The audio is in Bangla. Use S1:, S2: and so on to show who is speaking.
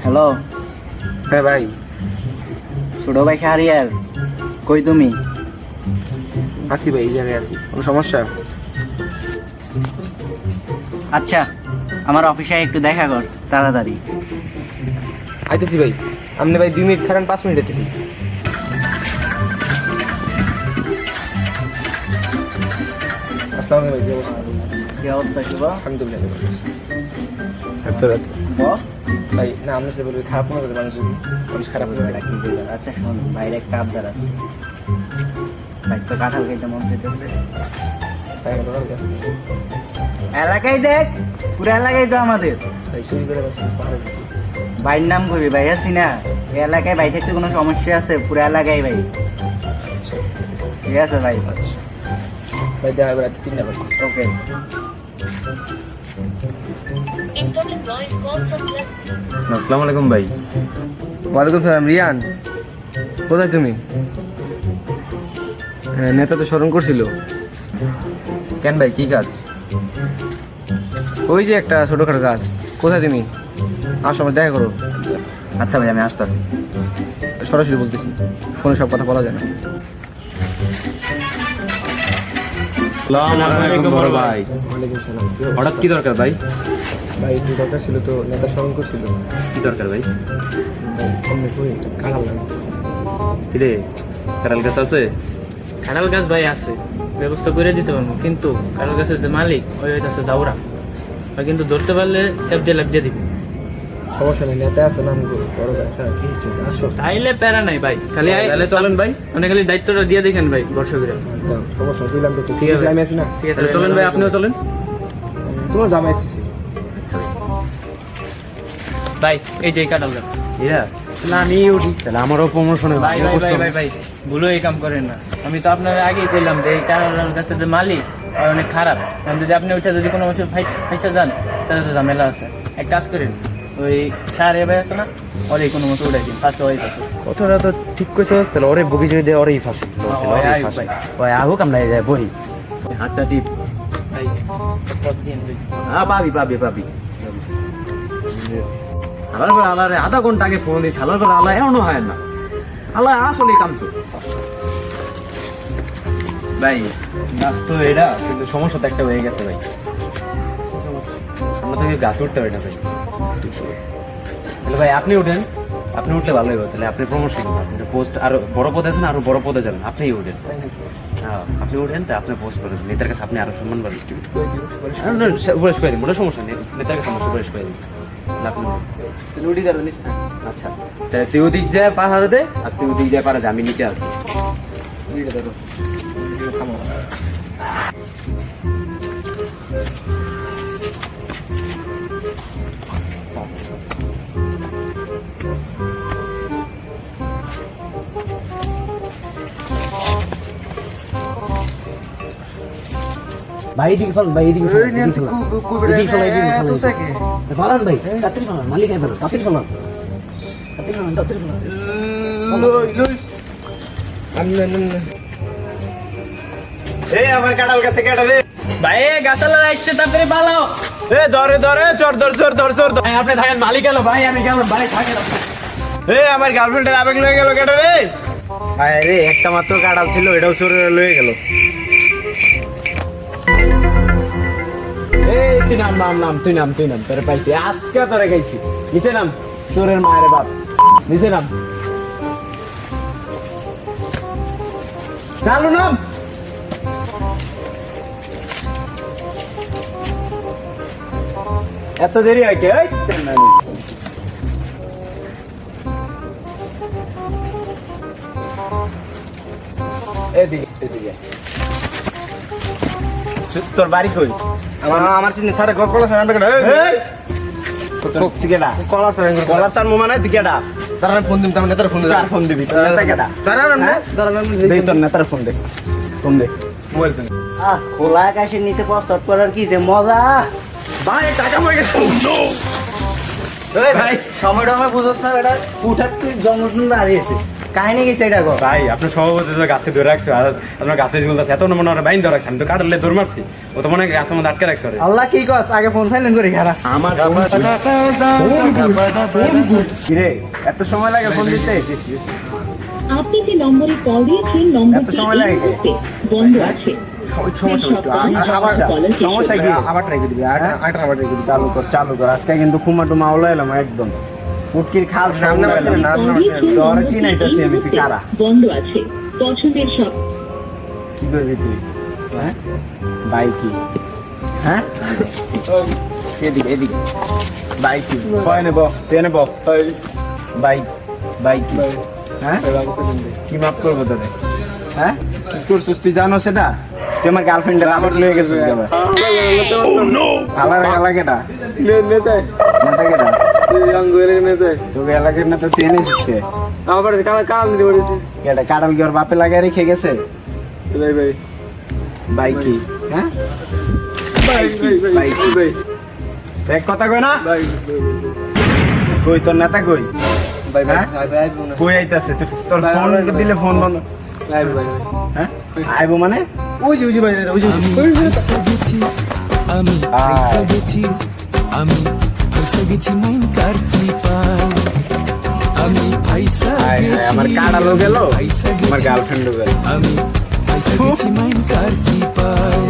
S1: হ্যালো।
S2: হ্যাঁ ভাই।
S1: ছোট ভাই শাহরিয়ার, কই তুমি?
S2: আছি ভাই, এই জায়গায় আছি। কোনো সমস্যা?
S1: আচ্ছা, আমার অফিসে একটু দেখা কর তাড়াতাড়ি।
S2: আইতেছি ভাই। আপনি ভাই 2 মিনিট খারান, 5 মিনিট আইতেছি। আসসালামু আলাইকুম ভাই।
S1: কি অবস্থা শুভ?
S2: আলহামদুলিল্লাহ। ভাই না, আপনার সাথে বলবি খারাপ মনে করে মানুষ খারাপ হয়ে যায়।
S1: কি বলবো? আচ্ছা শোন, বাইরে একটা আবদার আছে। ভাই তো কাঁঠাল খাইতে মন চাইতেছে।
S2: তাই না? তোমার কাছে
S1: এলাকায় দেখ, পুরো এলাকায় তো আমাদের।
S2: ভাই শুরু করে বসে পাহাড়ে যেতে।
S1: ভাইয়ের নাম কবি, ভাই আছি না এই এলাকায়। ভাই থাকতে কোনো সমস্যা আছে? পুরো এলাকায় ভাই। ঠিক আছে ভাই।
S2: ভাই দেখা হবে রাত 3টা বাজে।
S1: ওকে।
S3: আসসালামু আলাইকুম ভাই।
S2: ওয়ালাইকুম সালাম। রিয়ান, কোথায় তুমি? হ্যাঁ, নেতা তো স্মরণ করছিল।
S3: কেন ভাই, কি কাজ?
S2: ওই যে একটা ছোটখাটো কাজ। কোথায় তুমি? আসো, আমার দেখা করো।
S3: আচ্ছা ভাই, আমি আসতেছি।
S2: সরাসরি বলতেছি, ফোনে সব কথা বলা যায় না।
S3: আসসালামু আলাইকুম বড় ভাই।
S2: ওয়ালাইকুম সালাম।
S3: হঠাৎ কি দরকার ভাই?
S2: ভাই একটু দরকার ছিল তো, নেতা স্মরণ করছিল।
S3: কি দরকার ভাই?
S2: সামনে কই কাঁঠাল লাগবে।
S3: কিরে, কাঁঠাল গাছ আছে?
S4: কাঁঠাল গাছ ভাই আছে, ব্যবস্থা করে দিতে পারবো, কিন্তু কাঁঠাল গাছের যে মালিক ওই হইতেছে জাউরা। ওই কিন্তু ধরতে পারলে সেফ দিয়ে লাভ দিয়ে দিবে।
S2: সমস্যা নেই, নেতা আছে নাম বড় ব্যবসা কি চলবে। আসো।
S4: তাইলে প্যারা নাই ভাই, খালি
S3: তাহলে চলেন ভাই।
S4: মানে খালি দায়িত্বটা দিয়ে দেখেন ভাই দর্শকেরা।
S2: দাও, সমস্যা দিলাম তো। ঠিক আছে, আমি আছি না।
S4: ঠিক আছে
S3: তাহলে চলেন ভাই, আপনিও চলেন।
S2: তোমার জামাই আসতেছি।
S3: আচ্ছা ভাই।
S4: ভাই এই যে এই কাঁঠাল গাছ
S3: এরা
S4: না, আমি উঠি।
S3: তাহলে আমারও প্রমোশনে
S4: ভাই ভাই ভাই ভাই ভাই ভুলো এই কাম করেন না। আমি তো আপনার আগেই বললাম যে এই কাঁঠাল গাছের যে মালিক ওই অনেক খারাপ। কারণ যদি আপনি ওইটা যদি কোনো বছর ফাইসা যান তাহলে তো ঝামেলা আছে। এক কাজ করেন, ওই সারে ভাই আছে না, ওর কোনো মতো উঠাই দিন, ফার্স্ট ওই পাশে।
S3: কথাটা তো ঠিক কইছ, তাহলে ওরে বগি যদি দেয় ওরেই ফাঁসি। ওই আহুক আমরা যাই বহি। হাতটা টিপ।
S4: ভাই পথ দিন দুই।
S3: পাবি পাবি পাবি। আলার করে আলারে আধা ঘন্টা আগে ফোন দিয়েছে, আলার করে আলা এমনও হয় না। আলা আসলে কামচো ভাই। গাছ তো এটা, কিন্তু সমস্যা তো একটা হয়ে গেছে ভাই। আমরা থেকে গাছ উঠতে পারি না ভাই। তাহলে ভাই আপনি উঠেন, আপনি উঠলে ভালোই হবে। তাহলে আপনি প্রমোশন পোস্ট আরো বড় পদে আছেন, আরো বড় পদে যাবেন। আপনিই উঠেন। হ্যাঁ, আপনি উঠেন, তা আপনি পোস্ট করেন। নেতার কাছে আপনি আরো সম্মান পাবেন। সুপারিশ করে দিন, ওটা সমস্যা নেই। নেতার কাছে আমরা সুপারিশ করে দিন। আপনি
S2: লুডি দাও নিস না।
S3: আচ্ছা, তাহলে তুই ওদিক যায় পাহাড়ে দে, আর তুই ওদিক যায় পাহাড়ে, আমি নিচে আসি।
S2: লুডিটা দাও। থামো।
S3: ভাই এদিকে ফেল, ভাই এদিকে ফেল, এদিকে ফেল, এদিকে ফেল, এদিকে ফেল। ফালান ভাই, তাড়াতাড়ি ফালান, মালিক আই ফেল, তাড়াতাড়ি ফালান, তাড়াতাড়ি ফালান, তাড়াতাড়ি ফালান।
S2: লুইস
S3: এই আমার কাঁঠাল গাছে কেটে দে।
S4: ভাই গাছালা লাগছে, তাড়াতাড়ি পালাও।
S3: এ ধরে ধরে চর ধর চর ধর চর ধর।
S4: ভাই আপনি থাকেন, মালিক এলো। ভাই আমি গেলাম, ভাই থাকেন।
S3: এ আমার গার্লফ্রেন্ডের আবেগ লয়ে গেল কেটে রে। আরে একটা মাত্র কাঁঠাল ছিল, এটাও চোরে লয়ে গেল। এই তুই নাম নাম নাম, তুই নাম তুই নাম, তোরে পাইছি আজকে, তোরে খাইছি। নিচে নাম, চোরের মায়ের বাপ, নিচে নাম। চালু নাম। এত দেরি হয় কে? তোর বাড়ি কই?
S2: আমার চিনি স্যার কলার স্যার আনবে কেডা? এই
S3: তুই কেডা?
S2: কলার স্যার মোমা নাই, তুই কেডা? তারা ফোন দিম, তার নেতার ফোন দে।
S3: ফোন দিবি, তোর নেতা কেডা?
S2: তারা না
S3: দেই তোর নেতার ফোন দে, ফোন দে।
S2: মোবাইল তো
S1: খোলা আকাশের নিচে প্রস্তাব করার কি যে মজা!
S2: ভাই টাকা হয়ে গেছে।
S1: ভাই সময়টা আমার বুঝোস না, এটা উঠার তুই জন্মদিন দাঁড়িয়েছে। কাহিনী কি সেটা গো?
S3: ভাই আপনার সভাপতি তো গাছে ধরে রাখছে আর আপনার গাছে ঝুলতেছে এত মনে হয় বাইন ধরে রাখছে আমি তো কাটালে দৌড় মারছি ও তো মনে হয় গাছের মধ্যে আটকে রাখছে ওরে।
S1: আল্লাহ কি কস, আগে ফোন সাইলেন্ট করি খারাপ।
S3: আমার
S1: কিরে এত সময় লাগে ফোন দিতে?
S5: আপনি যে নম্বরে কল দিয়েছেন নম্বরটি
S1: এত সময় লাগে?
S5: এই মুহূর্তে বন্ধ আছে।
S1: সমস্যা কি? আবার ট্রাই করে দিবি, আবার ট্রাই করে দিবি। চালু কর আজকে কিন্তু খুমা টুমা উলা এলাম একদম পুটকির খাল সামনে বসে না তোর চিনাইতেছি আমি, তুই কারা?
S5: বন্ধ আছে। পছন্দের সব
S1: কি করবি তুই? হ্যাঁ ভাই কি? হ্যাঁ এদিকে এদিকে ভাই কি? কয় নেব তুই নেব বাইক বাইক কি? হ্যাঁ কি মাপ করবো তোরে? হ্যাঁ কি করছিস তুই জানো সেটা? তুই আমার গার্লফ্রেন্ডের আবার লয়ে গেছিস কেবা? আলাদা এলাকাটা নেতা কেটা? তোকে এলাকার নেতা তুই এনেছিস কে? কেটা কাঁড়াল কি ওর বাপে লাগাই রেখে গেছে? বাইক কি? হ্যাঁ বাইক কি? এক কথা কই না কই তোর নেতা কই? হ্যাঁ? কই আইতাছে? তোর ফোন দিলে ফোন বন্ধ। হ্যাঁ আইবো মানে?
S6: আমি পয়সা গেছি আমি পয়সা গেছি মাইন কারচি পাই আমি পয়সা গেছি
S1: আমার কাঁড়ালও গেল
S6: পয়সা
S1: আমার
S6: গেছি
S1: গার্লফ্রেন্ডও গেল।
S6: আমি পয়সা গেছি মাইন কারচি পাই